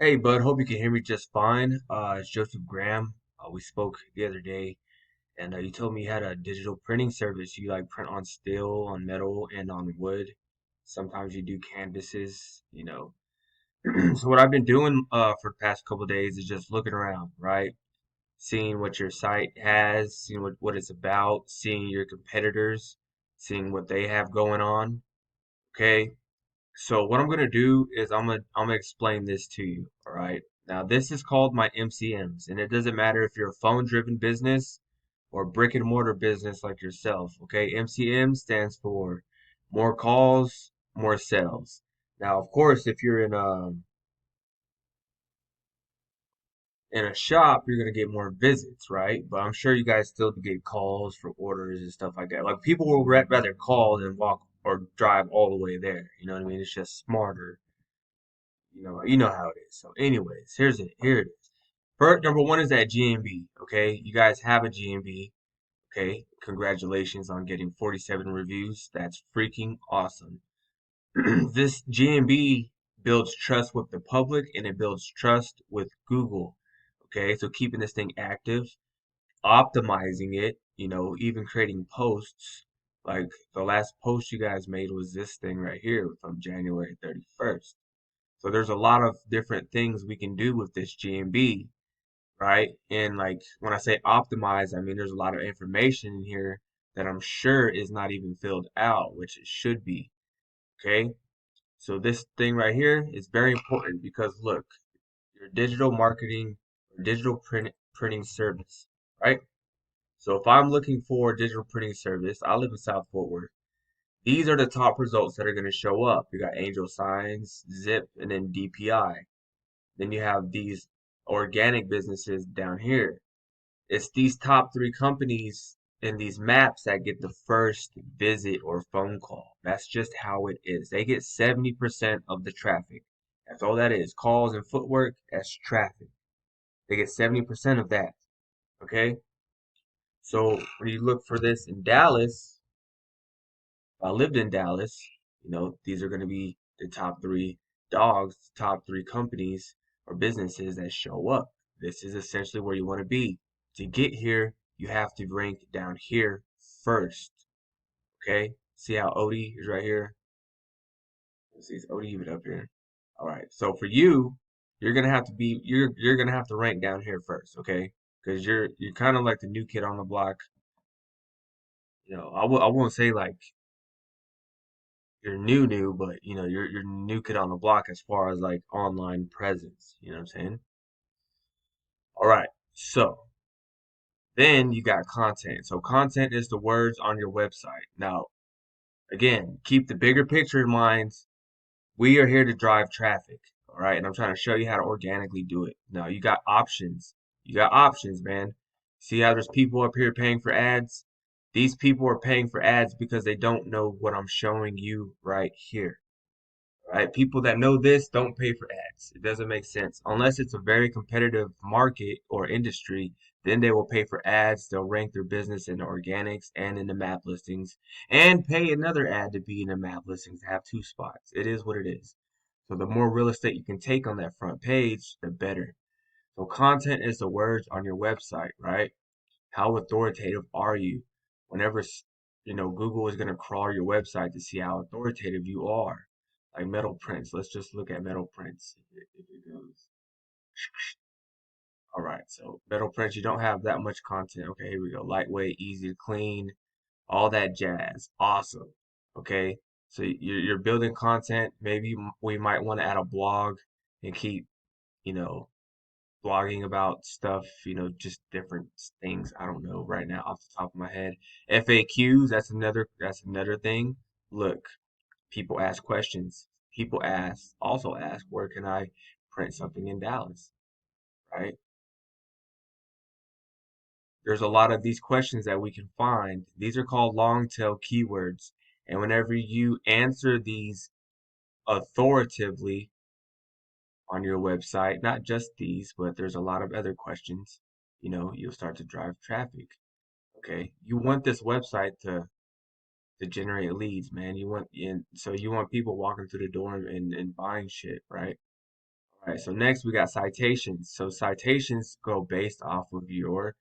Hey, bud. Hope you can hear me just fine. It's Joseph Graham. We spoke the other day, and you told me you had a digital printing service. You like print on steel, on metal, and on wood. Sometimes you do canvases. So what I've been doing for the past couple of days is just looking around, right? Seeing what your site has, seeing what it's about, seeing your competitors, seeing what they have going on. Okay. So what I'm gonna do is I'm gonna explain this to you. All right. Now this is called my MCMs, and it doesn't matter if you're a phone-driven business or brick and mortar business like yourself. Okay. MCM stands for more calls, more sales. Now, of course, if you're in a shop, you're gonna get more visits, right? But I'm sure you guys still get calls for orders and stuff like that. Like people will rather call than walk or drive all the way there. You know what I mean? It's just smarter. You know how it is. So, anyways, here it is. First, number one is that GMB. Okay, you guys have a GMB. Okay, congratulations on getting 47 reviews. That's freaking awesome. This GMB builds trust with the public and it builds trust with Google. Okay, so keeping this thing active, optimizing it, even creating posts. Like the last post you guys made was this thing right here from January 31st. So there's a lot of different things we can do with this GMB, right? And like when I say optimize, I mean there's a lot of information in here that I'm sure is not even filled out, which it should be. Okay. So this thing right here is very important because look, your digital marketing or digital printing service, right? So if I'm looking for a digital printing service, I live in South Fort Worth. These are the top results that are going to show up. You got Angel Signs, Zip, and then DPI. Then you have these organic businesses down here. It's these top three companies in these maps that get the first visit or phone call. That's just how it is. They get 70% of the traffic. That's all that is. Calls and footwork, that's traffic. They get 70% of that. Okay? So when you look for this in Dallas, if I lived in Dallas, these are going to be the top three dogs, top three companies or businesses that show up. This is essentially where you want to be. To get here, you have to rank down here first. Okay? See how Odie is right here? Let's see, is Odie even up here? All right. So for you, you're gonna have to rank down here first, okay? Because you're kind of like the new kid on the block. I won't say like you're new, but you're new kid on the block as far as like online presence. You know what I'm saying? All right. So then you got content. So content is the words on your website. Now, again, keep the bigger picture in mind. We are here to drive traffic. All right. And I'm trying to show you how to organically do it. Now, you got options. You got options, man. See how there's people up here paying for ads? These people are paying for ads because they don't know what I'm showing you right here. Right? People that know this don't pay for ads. It doesn't make sense. Unless it's a very competitive market or industry, then they will pay for ads. They'll rank their business in the organics and in the map listings and pay another ad to be in the map listings to have two spots. It is what it is. So the more real estate you can take on that front page, the better. So content is the words on your website, right? How authoritative are you? Whenever Google is going to crawl your website to see how authoritative you are. Like metal prints. Let's just look at metal prints. If it goes. All right, so metal prints, you don't have that much content. Okay, here we go. Lightweight, easy to clean, all that jazz. Awesome. Okay, so you're building content. Maybe we might want to add a blog and keep, you know, blogging about stuff, just different things. I don't know right now off the top of my head. FAQs, that's another thing. Look, people ask questions. People also ask, where can I print something in Dallas, right? There's a lot of these questions that we can find. These are called long tail keywords. And whenever you answer these authoritatively on your website, not just these, but there's a lot of other questions, you'll start to drive traffic. Okay. You want this website to generate leads, man. So you want people walking through the door and buying shit, right? All right, so next we got citations. So citations go based off of your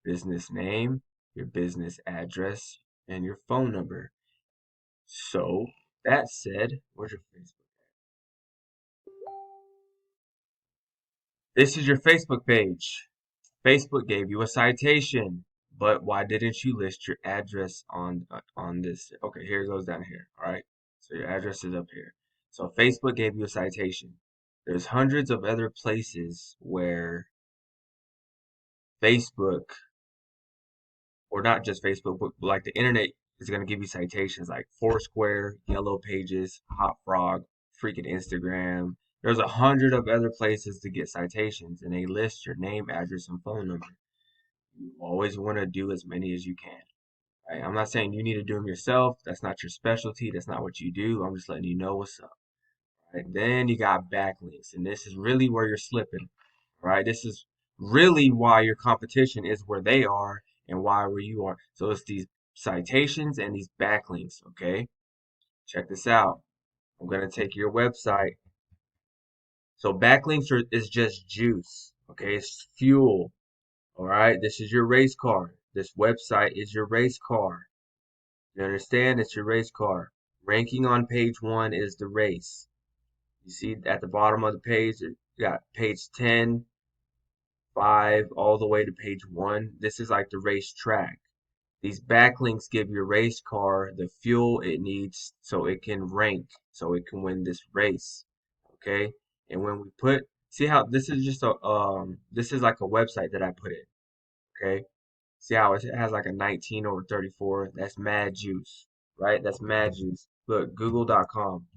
business name, your business address, and your phone number. So that said, where's your Facebook? This is your Facebook page. Facebook gave you a citation, but why didn't you list your address on this? Okay, here it goes down here. All right, so your address is up here. So Facebook gave you a citation. There's hundreds of other places where Facebook, or not just Facebook, but like the internet is going to give you citations like Foursquare, Yellow Pages, Hot Frog, freaking Instagram. There's 100 of other places to get citations, and they list your name, address, and phone number. You always want to do as many as you can. Right? I'm not saying you need to do them yourself. That's not your specialty. That's not what you do. I'm just letting you know what's up. Right? Then you got backlinks, and this is really where you're slipping. Right? This is really why your competition is where they are and why where you are. So it's these citations and these backlinks. Okay, check this out. I'm gonna take your website. So backlinks is just juice. Okay, it's fuel. All right, this is your race car. This website is your race car. You understand? It's your race car. Ranking on page 1 is the race. You see at the bottom of the page, you got page 10, 5, all the way to page 1. This is like the race track. These backlinks give your race car the fuel it needs so it can rank, so it can win this race. Okay? And when we put, see how this is just this is like a website that I put in. Okay? See how it has like a 19 over 34? That's mad juice, right? That's mad juice. Look, Google.com.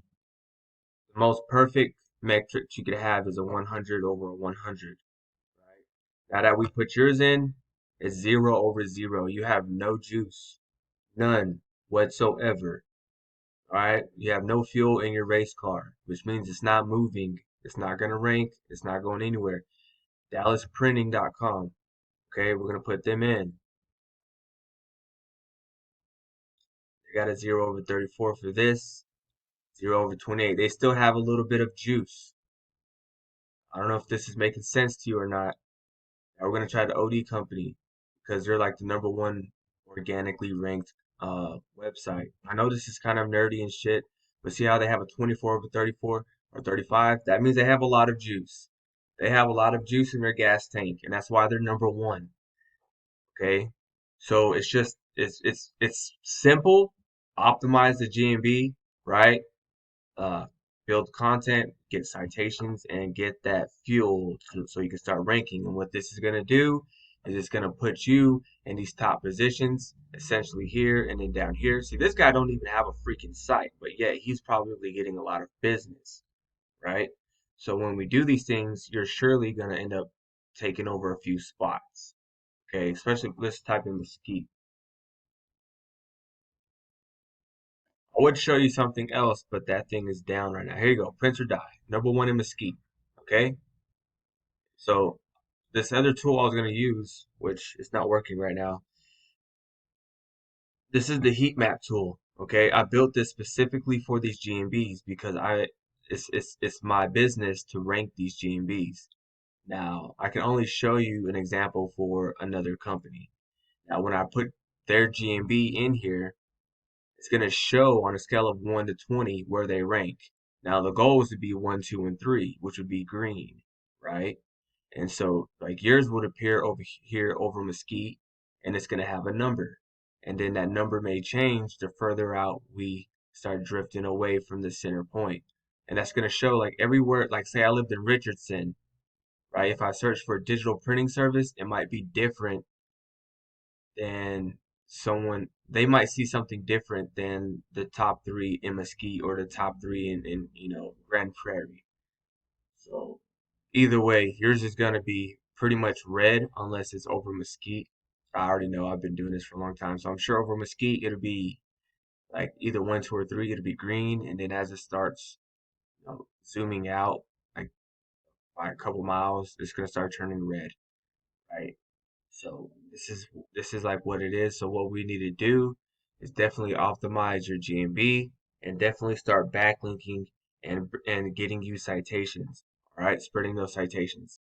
The most perfect metric you could have is a 100 over a 100, right? Now that we put yours in, it's 0 over 0. You have no juice, none whatsoever, right? You have no fuel in your race car, which means it's not moving. It's not going to rank. It's not going anywhere. DallasPrinting.com. Okay, we're going to put them in. They got a 0 over 34 for this, 0 over 28. They still have a little bit of juice. I don't know if this is making sense to you or not. Now we're going to try the OD company because they're like the #1 organically ranked website. I know this is kind of nerdy and shit, but see how they have a 24 over 34 or 35? That means they have a lot of juice. They have a lot of juice in their gas tank, and that's why they're #1. Okay, so it's just it's simple. Optimize the GMB, right? uh, Build content, get citations, and get that fuel so you can start ranking. And what this is going to do is it's going to put you in these top positions, essentially here and then down here. See, this guy don't even have a freaking site, but yet he's probably getting a lot of business, right? So when we do these things, you're surely going to end up taking over a few spots. Okay, especially let's type in Mesquite. I would show you something else, but that thing is down right now. Here you go. Prince or die. #1 in Mesquite. Okay? So this other tool I was going to use, which is not working right now, this is the heat map tool. Okay? I built this specifically for these GMBs because it's my business to rank these GMBs. Now, I can only show you an example for another company. Now, when I put their GMB in here, it's going to show on a scale of 1 to 20 where they rank. Now, the goal is to be 1, 2, and 3, which would be green, right? And so, like yours would appear over here over Mesquite, and it's going to have a number. And then that number may change the further out we start drifting away from the center point. And that's going to show like everywhere, like say I lived in Richardson, right? If I search for a digital printing service, it might be different than someone, they might see something different than the top 3 in Mesquite or the top 3 in Grand Prairie. So either way, yours is gonna be pretty much red unless it's over Mesquite. I already know I've been doing this for a long time, so I'm sure over Mesquite it'll be like either 1, 2, or 3. It'll be green, and then as it starts, zooming out like by a couple miles, it's gonna start turning red, right? So this is like what it is. So what we need to do is definitely optimize your GMB and definitely start backlinking and getting you citations. All right, spreading those citations.